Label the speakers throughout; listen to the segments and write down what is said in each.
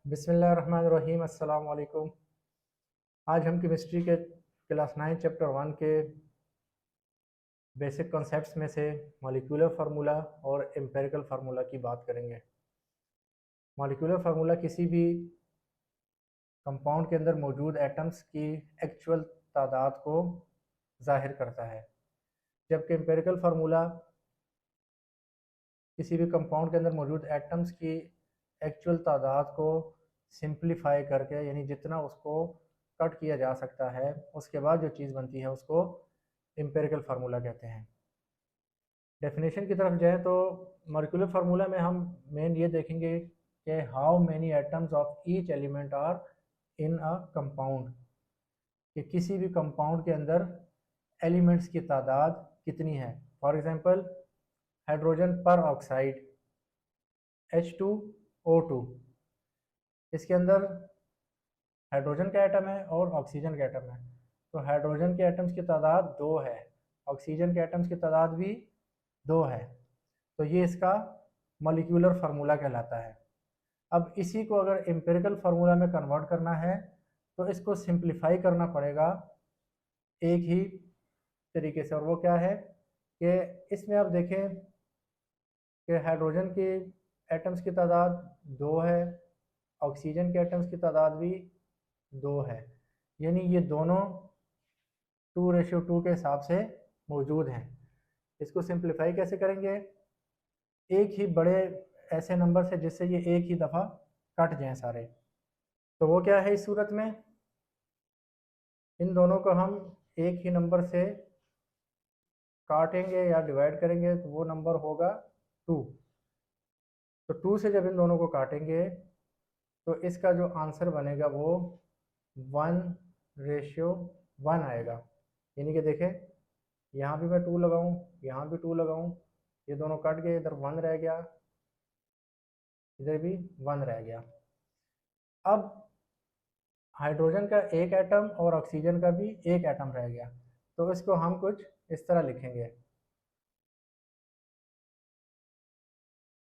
Speaker 1: बिस्मिल्लाहिर्रहमानिर्रहीम। अस्सलाम वालेकुम। आज हम केमिस्ट्री के क्लास 9 चैप्टर 1 के बेसिक कॉन्सेप्ट्स में से मॉलिक्यूलर फार्मूला और एम्पिरिकल फार्मूला की बात करेंगे। मॉलिक्यूलर फार्मूला किसी भी कंपाउंड के अंदर मौजूद एटम्स की एक्चुअल तादाद को ज़ाहिर करता है, जबकि एम्पिरिकल फार्मूला किसी भी कंपाउंड के अंदर मौजूद एटम्स की एक्चुअल तादाद को सिंप्लीफाई करके, यानी जितना उसको कट किया जा सकता है उसके बाद जो चीज़ बनती है उसको एम्पिरिकल फार्मूला कहते हैं। डेफिनेशन की तरफ जाएं तो मॉलिक्यूलर फार्मूला में हम मेन ये देखेंगे कि how many atoms of each element are in a compound, कि किसी भी कंपाउंड के अंदर एलिमेंट्स की तादाद कितनी है। फॉर एग्जांपल हाइड्रोजन पर ऑक्साइड H2O2, इसके अंदर हाइड्रोजन का एटम है और ऑक्सीजन का एटम है। तो हाइड्रोजन के एटम्स की तादाद 2 है, ऑक्सीजन के एटम्स की तादाद भी 2 है। तो ये इसका मॉलिक्यूलर फार्मूला कहलाता है। अब इसी को अगर एम्पिरिकल फार्मूला में कन्वर्ट करना है तो इसको सिंप्लीफाई करना पड़ेगा एक ही तरीके से, और वो क्या है कि इसमें आप देखें कि हाइड्रोजन के एटम्स की तादाद 2 है, ऑक्सीजन के एटम्स की तादाद भी 2 है, यानी ये दोनों 2:2 के हिसाब से मौजूद हैं। इसको सिंप्लीफाई कैसे करेंगे? एक ही बड़े ऐसे नंबर से जिससे ये एक ही दफ़ा कट जाएं सारे। तो वो क्या है, इस सूरत में इन दोनों को हम एक ही नंबर से काटेंगे या डिवाइड करेंगे तो वो नंबर होगा 2। तो 2 से जब इन दोनों को काटेंगे तो इसका जो आंसर बनेगा वो 1:1 आएगा। यानी कि देखें, यहाँ भी मैं 2 लगाऊं, यहाँ भी 2 लगाऊं, ये दोनों कट गए, इधर 1 रह गया, इधर भी 1 रह गया। अब हाइड्रोजन का एक एटम और ऑक्सीजन का भी एक एटम रह गया, तो इसको हम कुछ इस तरह लिखेंगे,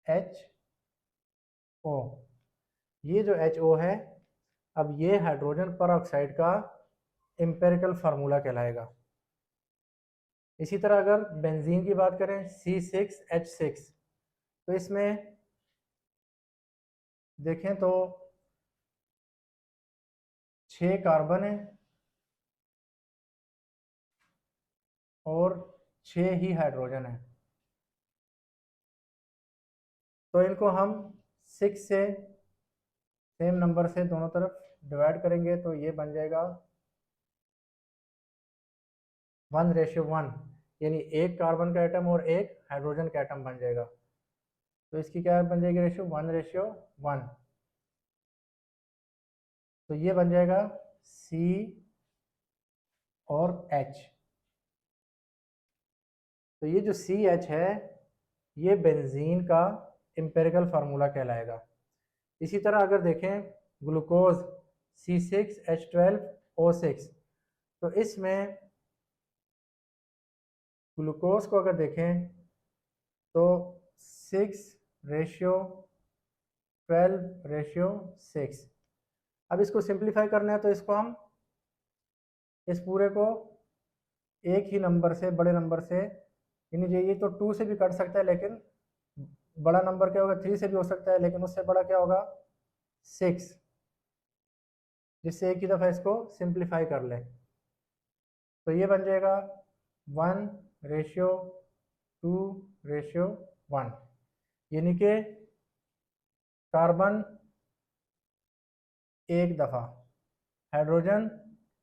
Speaker 1: HO। ये जो HO है, अब ये हाइड्रोजन पर ऑक्साइड का एम्पिरिकल फार्मूला कहलाएगा। इसी तरह अगर बेंजीन की बात करें, C6H6, तो इसमें देखें तो 6 कार्बन है और 6 ही हाइड्रोजन है। तो इनको हम 6 से सेम नंबर से दोनों तरफ डिवाइड करेंगे तो ये बन जाएगा 1:1, यानी एक कार्बन का एटम और एक हाइड्रोजन का एटम बन जाएगा। तो इसकी क्या बन जाएगी रेशियो? 1:1। तो ये बन जाएगा C और H। तो ये जो CH है ये बेंजीन का एम्पिरिकल फार्मूला कहलाएगा। इसी तरह अगर देखें ग्लूकोज C6H12O6, तो इसमें ग्लूकोज को अगर देखें तो 6:12:6। अब इसको सिंप्लीफाई करना है तो इसको हम इस पूरे को एक ही नंबर से, बड़े नंबर से, यानी ये तो 2 से भी कट सकता है, लेकिन बड़ा नंबर क्या होगा? 3 से भी हो सकता है, लेकिन उससे बड़ा क्या होगा? 6, जिससे एक ही दफ़ा इसको सिंप्लीफाई कर लें। तो ये बन जाएगा 1:2:1, यानी कि कार्बन एक दफ़ा, हाइड्रोजन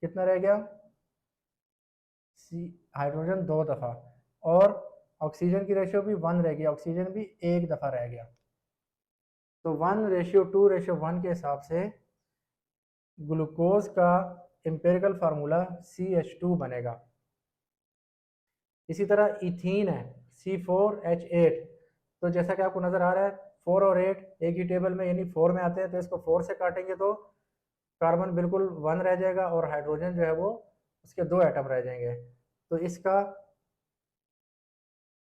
Speaker 1: कितना रह गया? हाइड्रोजन 2 दफ़ा, और ऑक्सीजन की रेशियो भी 1 रह गया, ऑक्सीजन भी एक दफ़ा रह गया। तो 1:2:1 के हिसाब से ग्लूकोज का एम्पिरिकल फार्मूला CH2 बनेगा। इसी तरह इथीन है C4H8, तो जैसा कि आपको नज़र आ रहा है 4 और 8 एक ही टेबल में, यानी 4 में आते हैं, तो इसको 4 से काटेंगे तो कार्बन बिल्कुल 1 रह जाएगा और हाइड्रोजन जो है वो उसके 2 एटम रह जाएंगे। तो इसका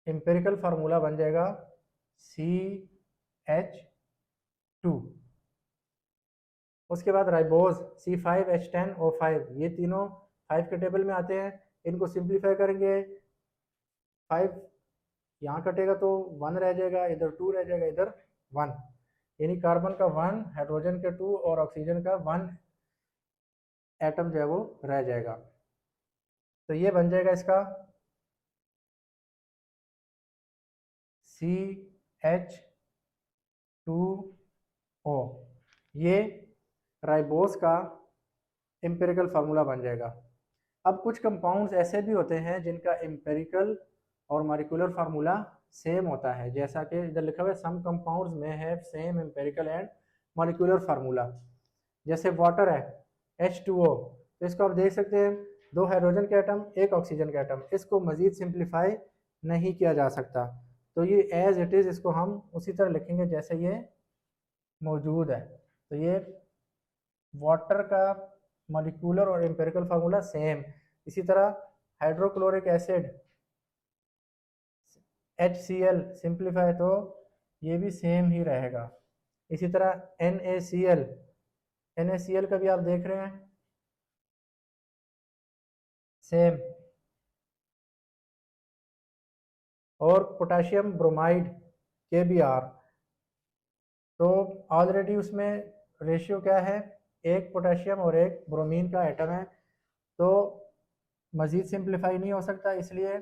Speaker 1: एम्पिरिकल फार्मूला बन जाएगा CH2। उसके बाद राइबोज C5H10O5, ये तीनों 5 के टेबल में आते हैं। इनको सिंप्लीफाई करेंगे, 5 यहाँ कटेगा तो 1 रह जाएगा, इधर 2 रह जाएगा, इधर 1, यानी कार्बन का 1, हाइड्रोजन का 2 और ऑक्सीजन का 1 एटम जो है वो रह जाएगा। तो ये बन जाएगा इसका CH2O। ये राइबोस का एम्पिरिकल फार्मूला बन जाएगा। अब कुछ कंपाउंड्स ऐसे भी होते हैं जिनका एम्पिरिकल और मॉलिक्यूलर फार्मूला सेम होता है, जैसा कि इधर लिखा हुआ है सम कंपाउंड्स में have same empirical and molecular formula. जैसे वाटर है H2O, तो इसको आप देख सकते हैं 2 हाइड्रोजन के एटम, 1 ऑक्सीजन के एटम, इसको मज़ीद सिंप्लीफाई नहीं किया जा सकता। तो ये एज इट इज़ इसको हम उसी तरह लिखेंगे जैसे ये मौजूद है। तो ये वाटर का मॉलिक्यूलर और एम्पिरिकल फार्मूला सेम। इसी तरह हाइड्रोक्लोरिक एसिड HCl सिंप्लीफाई तो ये भी सेम ही रहेगा। इसी तरह NaCl का भी आप देख रहे हैं सेम। और पोटाशियम ब्रोमाइड KBr, तो ऑलरेडी उसमें रेशियो क्या है, 1 पोटाशियम और 1 ब्रोमीन का एटम है, तो मज़ीद सिंप्लीफाई नहीं हो सकता, इसलिए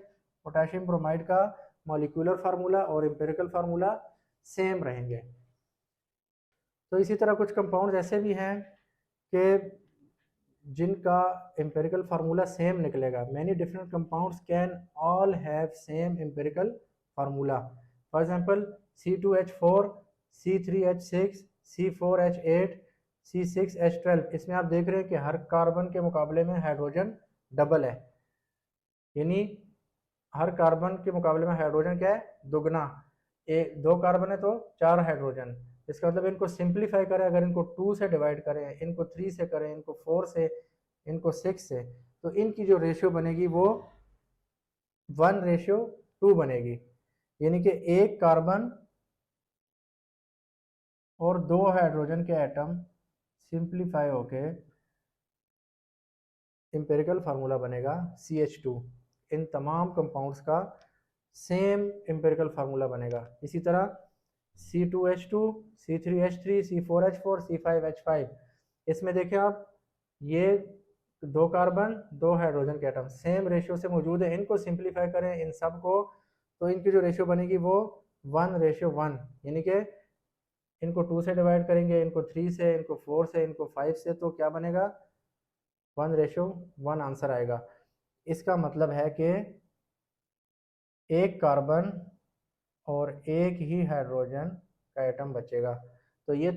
Speaker 1: पोटाशियम ब्रोमाइड का मॉलिक्यूलर फार्मूला और एम्पिरिकल फार्मूला सेम रहेंगे। तो इसी तरह कुछ कंपाउंड्स ऐसे भी हैं कि जिनका एम्पिरिकल फार्मूला सेम निकलेगा। Many different compounds can all have same empirical formula. For example C2H4, C3H6, C4H8, C6H12, इसमें आप देख रहे हैं कि हर कार्बन के मुकाबले में हाइड्रोजन डबल है, यानी हर कार्बन के मुकाबले में हाइड्रोजन क्या है, दुगना। 2 कार्बन है तो 4 हाइड्रोजन। इसका मतलब इनको सिंप्लीफाई करें, अगर इनको 2 से डिवाइड करें, इनको 3 से करें, इनको 4 से, इनको 6 से, तो इनकी जो रेशियो बनेगी वो 1:2 बनेगी, यानी कि 1 कार्बन और 2 हाइड्रोजन के एटम सिंप्लीफाई होके एम्पिरिकल फार्मूला बनेगा CH2। इन तमाम कंपाउंड्स का सेम एम्पिरिकल फार्मूला बनेगा। इसी तरह C2H2, C3H3, C4H4, C5H5, इसमें देखें आप, ये 2 कार्बन 2 हाइड्रोजन के एटम सेम रेशियो से मौजूद है। इनको सिंप्लीफाई करें इन सब को, तो इनकी जो रेशियो बनेगी वो 1:1, यानी कि इनको 2 से डिवाइड करेंगे, इनको 3 से, इनको 4 से, इनको 5 से, तो क्या बनेगा, 1:1 आंसर आएगा। इसका मतलब है कि 1 कार्बन और 1 ही हाइड्रोजन का एटम बचेगा। तो ये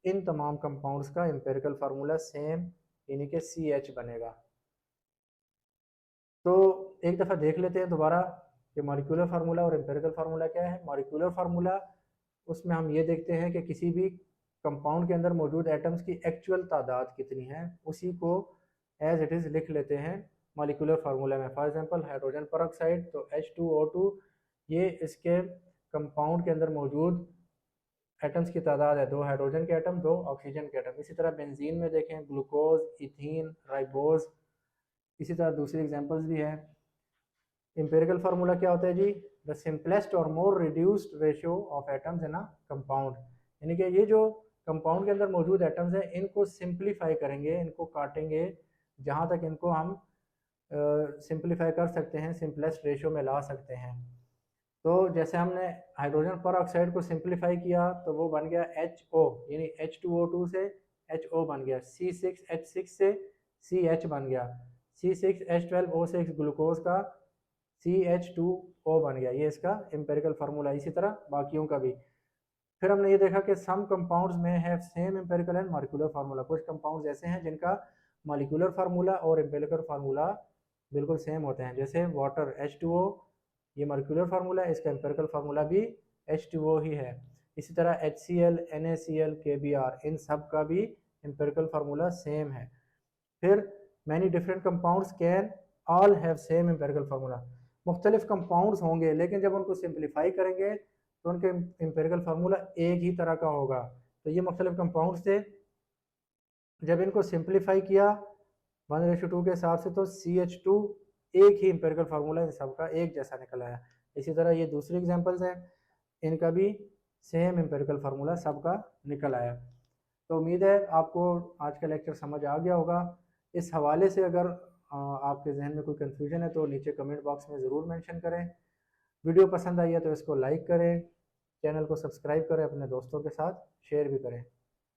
Speaker 1: इन तमाम कंपाउंड्स का एम्पिरिकल फार्मूला सेम, यानी कि CH बनेगा। तो एक दफ़ा देख लेते हैं दोबारा कि मॉलिक्यूलर फार्मूला और एम्पिरिकल फार्मूला क्या है। मॉलिक्यूलर फार्मूला, उसमें हम ये देखते हैं कि किसी भी कंपाउंड के अंदर मौजूद एटम्स की एक्चुअल तादाद कितनी है, उसी को एज इट इज़ लिख लेते हैं मॉलिक्यूलर फार्मूला में। फॉर एग्जांपल हाइड्रोजन परऑक्साइड, तो H2O2, ये इसके कंपाउंड के अंदर मौजूद एटम्स की तादाद है, 2 हाइड्रोजन के एटम, 2 ऑक्सीजन के एटम। इसी तरह बेंजीन में देखें ग्लूकोज, इथीन, राइबोज, इसी तरह दूसरी एग्जांपल्स भी हैं। एम्पिरिकल फार्मूला क्या होता है जी, द सिंपलेस्ट और more reduced ratio of atoms in a compound, यानी कि ये जो कंपाउंड के अंदर मौजूद एटम्स हैं इनको सिंप्लीफाई करेंगे, इनको काटेंगे, जहाँ तक इनको हम सिंप्लीफाई कर सकते हैं, सिंपलेस्ट रेशियो में ला सकते हैं। तो जैसे हमने हाइड्रोजन पर ऑक्साइड को सिंप्लीफाई किया तो वो बन गया HO, यानी H2O2 से HO बन गया, C6H6 से CH बन गया, C6H12O6 ग्लूकोज का CH2O बन गया। ये इसका एम्पिरिकल फार्मूला। इसी तरह बाकियों का भी। फिर हमने ये देखा कि सम कंपाउंड्स में have same empirical and molecular formula. कुछ कंपाउंड्स ऐसे हैं जिनका मॉलिक्यूलर फार्मूला और एम्पिरिकल फार्मूला बिल्कुल सेम होते हैं, जैसे वाटर H2O, ये मॉलिक्यूलर फार्मूला है, इसका एम्पिरिकल फार्मूला भी H2O ही है। इसी तरह HCl, NaCl, KBr, इन सब का भी एम्पिरिकल फार्मूला सेम है। फिर many different compounds can all have same empirical formula. मुख्तलिफ कंपाउंड्स होंगे लेकिन जब उनको सिंप्लीफाई करेंगे तो उनके एम्पिरिकल फार्मूला एक ही तरह का होगा। तो ये मुख्तलिफ कंपाउंड्स थे जब इनको सिंप्लीफाई किया 1:2 के हिसाब से तो CH2 एक ही इंपेरिकल फार्मूला इन सबका एक जैसा निकल आया। इसी तरह ये दूसरी एग्जांपल्स हैं, इनका भी सेम इंपेरिकल फार्मूला सबका निकल आया। तो उम्मीद है आपको आज का लेक्चर समझ आ गया होगा। इस हवाले से अगर आपके जहन में कोई कन्फ्यूजन है तो नीचे कमेंट बॉक्स में ज़रूर मेंशन करें। वीडियो पसंद आई है तो इसको लाइक करें, चैनल को सब्सक्राइब करें, अपने दोस्तों के साथ शेयर भी करें।